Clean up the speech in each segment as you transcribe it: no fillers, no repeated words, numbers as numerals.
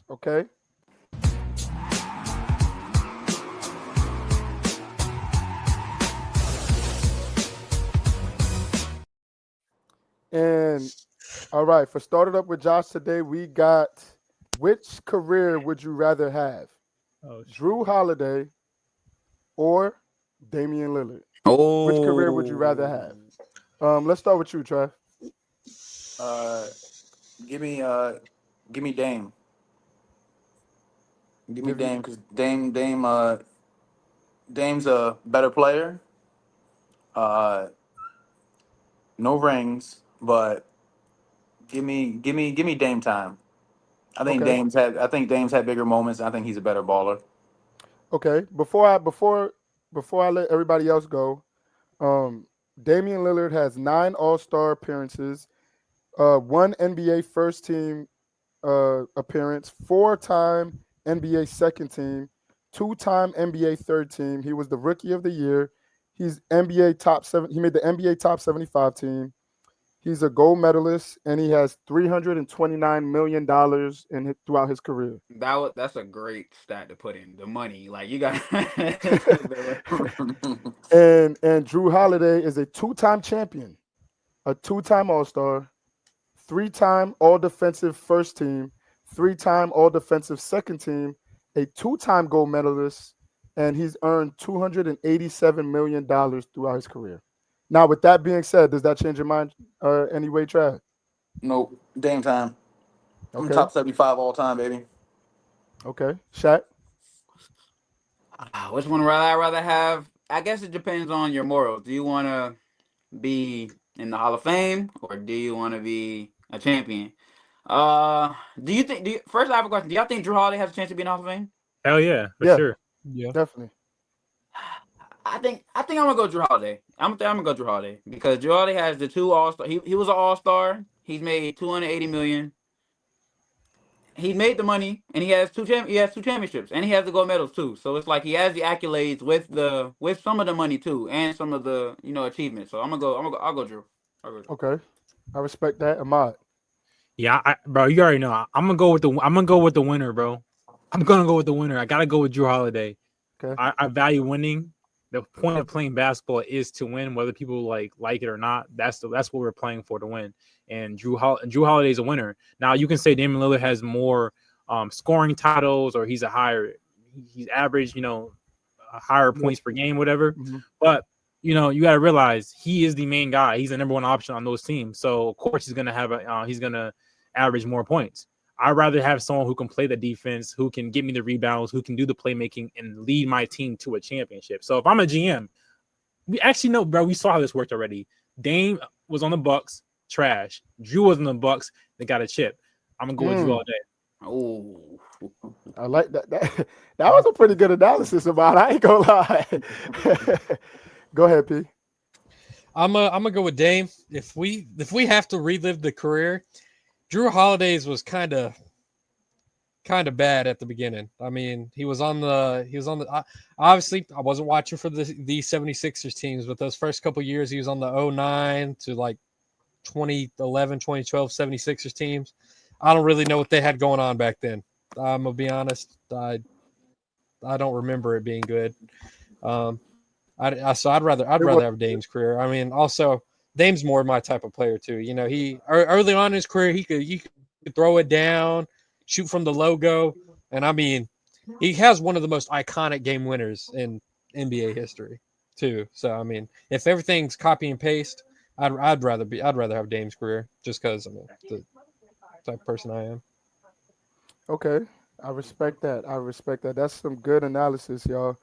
Okay. And all right, for started up with Josh today, we got which career would you rather have? Oh shit. Drew Holiday or Damian Lillard? Which career would you rather Oh, have? Let's start with you, Trev. uh, give me uh, give me Dame. Give me Give you Dame because Dame's a better player. Uh, no rings, but give me Dame time. okay. I think Dame's had bigger moments. I think he's a better baller. Okay. Before I let everybody else go, um, Damian Lillard has 9 All-Star appearances, one NBA first team appearance, 4-time NBA second team, 2-time NBA third team. He was the rookie of the year. He's NBA top seven. He made the NBA top 75 team. He's a gold medalist, and he has $329 throughout his career. That's a great stat to put in. The money, like you got. And Drew Holiday is a 2-time champion, a 2-time All-Star, 3-time All-Defensive first team, 3-time All-Defensive second team, a 2-time gold medalist, and he's earned $287 million throughout his career. Now, with that being said, does that change your mind anyway, Trav? Nope, Dame time. I'm Okay, top 75 all time, baby. okay. Shaq? Which one would I rather have? I guess it depends on your morals. Do you want to be in the Hall of Fame or do you want to be a champion? Do you think? First, I have a question. Do y'all think Drew Holiday has a chance to be in the Hall of Fame? Hell yeah, for Yeah, sure. Yeah. definitely. I think I'm gonna go Drew Holiday. I'm gonna go Drew Holiday because Drew Holiday has the 2 All-Star. He was an All-Star. He's made 280 million. He made the money, and he has 2 championships, and he has the gold medals too. So it's like he has the accolades with some of the money too, and some of the achievements. So I'll go Drew. Okay, I respect that. Ahmad. Yeah, bro, you already know. I'm gonna go with the winner, bro. I'm gonna go with the winner. I gotta go with Drew Holiday. Okay, I value winning. The point of playing basketball is to win, whether people like it or not. That's what we're playing for, to win. And Drew Holiday is a winner. Now you can say Damian Lillard has more scoring titles, or he's average, higher points per game, whatever. Mhm. But you got to realize he is the main guy. He's the number one option on those teams. So of course he's gonna average more points. I'd rather have someone who can play the defense, who can get me the rebounds, who can do the playmaking and lead my team to a championship. So if I'm a GM, we actually know, bro, we saw how this worked already. Dame was on the Bucks, trash. Drew was on the Bucks, they got a chip. I'm gonna go with Drew all day. Oh, I like that. That was a pretty good analysis about it. I ain't gonna lie. Go ahead, P. I'm gonna go with Dame. If we have to relive the career, Drew Holiday's was kind of bad at the beginning. I mean, he was on the obviously I wasn't watching for the 76ers teams, but those first couple years he was on the 09 to like 2011, 2012 76ers teams. I don't really know what they had going on back then. I'm gonna be honest. I don't remember it being good. So I'd rather have Dame's career. I mean, also Dame's more my type of player too. He early on in his career he could throw it down, shoot from the logo, and I mean, he has one of the most iconic game winners in NBA history too. So I mean, if everything's copy and paste, I'd rather have Dame's career just because I mean the type of person I am. Okay, I respect that. I respect that. That's some good analysis, y'all.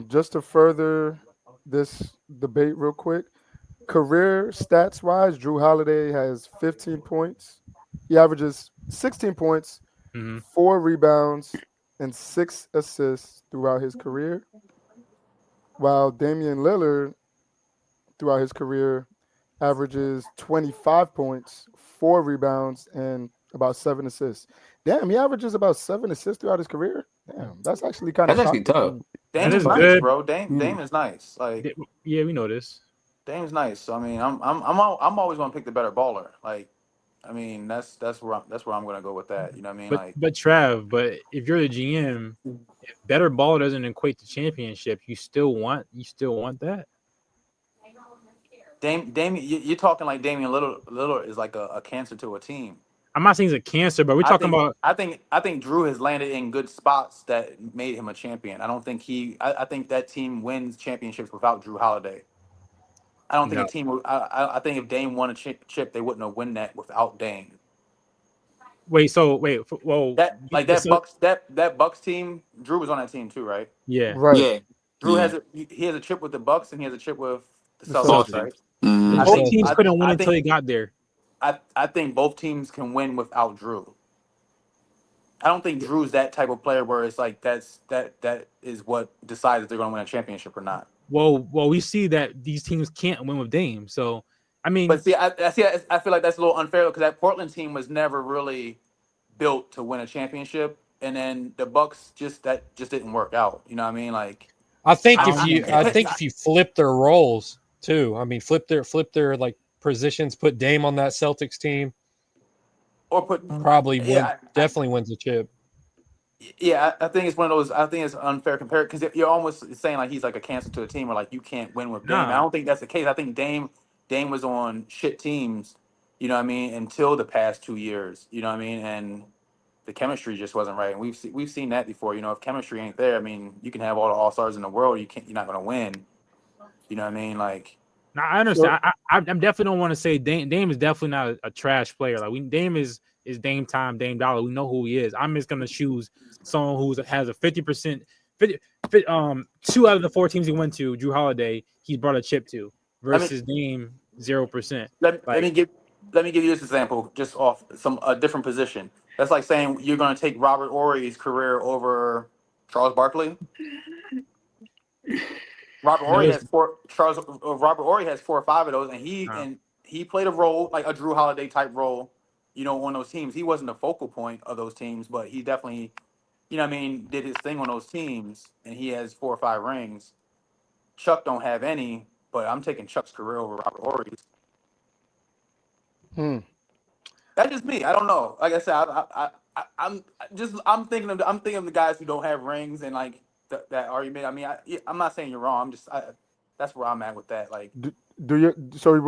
Just to further this debate, real quick. Career stats wise, Drew Holiday has 15 points. He averages 16 points, Mm-hmm. 4 rebounds, and 6 assists throughout his career. While Damian Lillard, throughout his career, averages 25 points, 4 rebounds, and about 7 assists. Damn, he averages about 7 assists throughout his career. Damn, that's actually kind of that's actually shocking to tough. me. That Dame is is nice, good. bro. Dame is nice. Like Yeah, we know this. Dame's nice. So I mean, I'm always gonna pick the better baller. Like I mean, that's where I'm gonna go with that. You know what I mean? Like But Trav, but if you're the GM, if better ball doesn't equate to championship, you still want that. Damian, you're talking like Damian Lillard is like a cancer to a team. I'm not saying it's a cancer, but we're talking about I think Jrue has landed in good spots that made him a champion. I don't think I think that team wins championships without Jrue Holiday. I don't think a no. team. I think if Dame won a chip, they wouldn't have won that without Dame. Well, That Bucks team. Jrue was on that team too, right? yeah, Right. Yeah. Jrue Yeah. he has a chip with the Bucks and he has a chip with the The Celtics, Celtics. right? Celtics. Mm-hmm. Yeah, I both think teams Celtics. couldn't win I until think he got there. I think both teams can win without Jrue. I don't think Drew's that type of player where it's like that is what decides if they're going to win a championship or not. Well, we see that these teams can't win with Dame. So, I mean, But see, I feel like that's a little unfair because that Portland team was never really built to win a championship, and then the Bucks just didn't work out. You know what I mean? Like I think I don't I think if you flip their roles too, I mean flip their like positions, put Dame on that Celtics team, or put definitely wins the chip. I think it's one of those. I think it's unfair compared because you're almost saying like he's like a cancer to a team or like you can't win with Dame. I nah. don't think that's the case. I think Dame was on shit teams, you know what I mean, until the past 2 years, you know what I mean, and the chemistry just wasn't right. And we've seen that before. You know, if chemistry ain't there, I mean, you can have all the all stars in the world, you're not gonna win. You know what I mean? Like Now I understand. I definitely don't want to say Dame is definitely not a trash player. Like Dame is Dame time, Dame dollar. We know who he is. I'm just gonna choose someone who has a 50%, 2 out of the 4 teams he went to, Jrue Holiday, he's brought a chip to I mean, versus Dame 0%. let Like me give you this example just off a different position. That's like saying you're gonna take Robert Ory's career over Charles Barkley. no, listen, Robert Ory has 4 or 5 of those, and uh, he played a role like a Jrue Holiday type role, you know, on those teams. He wasn't the focal point of those teams, but he definitely, you know, what I mean, did his thing on those teams, and he has 4 or 5 rings. Chuck don't have any, but I'm taking Chuck's career over Robert Ory's. Hmm. That's just me. I don't know. Like I said, I'm thinking of the guys who don't have rings and like that argument. I mean, I'm not saying you're wrong. That's where I'm at with that. Like, Do you? So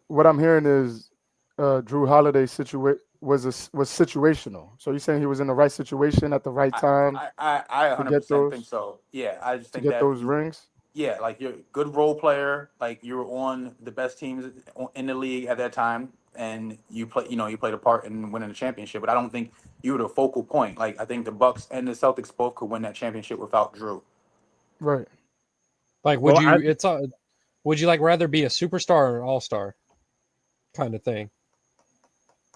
what I'm hearing is, Drew Holiday was situational. So you're saying he was in the right situation at the right time I to get 100% think those so. Yeah, I just to think get that. those rings. Yeah, like you're a good role player. Like you were on the best teams in the league at that time, and you played a part in winning the championship. But I don't think you were the focal point. Like I think the Bucks and the Celtics both could win that championship without Jrue. Right. Like, well, would you like rather be a superstar or an all star kind of thing?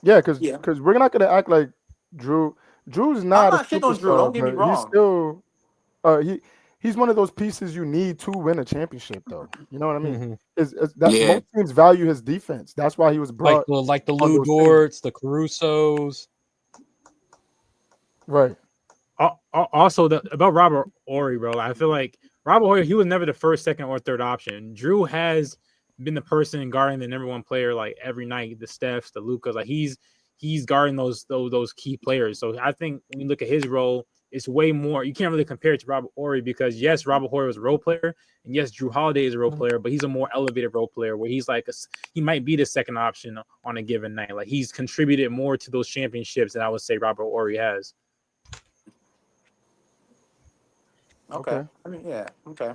Yeah, because Yeah, we're not gonna act like Drew's I'm not a not shitting on Jrue. Don't superstar, get me but he's wrong. still he's one of those pieces you need to win a championship, though. You know what I mean? Mm-hmm. Is that Yeah. most teams value his defense. That's why he was Like brought the on Lou those teams. Dorts, the Carusos. Right. also about Robert Ory, bro. I feel like Robert Ory, he was never the first, second, or third option. Jrue has been the person guarding the number 1 player like every night, the Stephs, the Lucas. Like he's guarding those key players. So I think when you look at his role, it's way more. You can't really compare it to Robert Ory because yes, Robert Ory was a role player, and yes, Jrue Holiday is a role player, but he's a more elevated role player where he's like he might be the second option on a given night. Like he's contributed more to those championships than I would say Robert Ory has. Okay. Okay. I mean, yeah. Okay.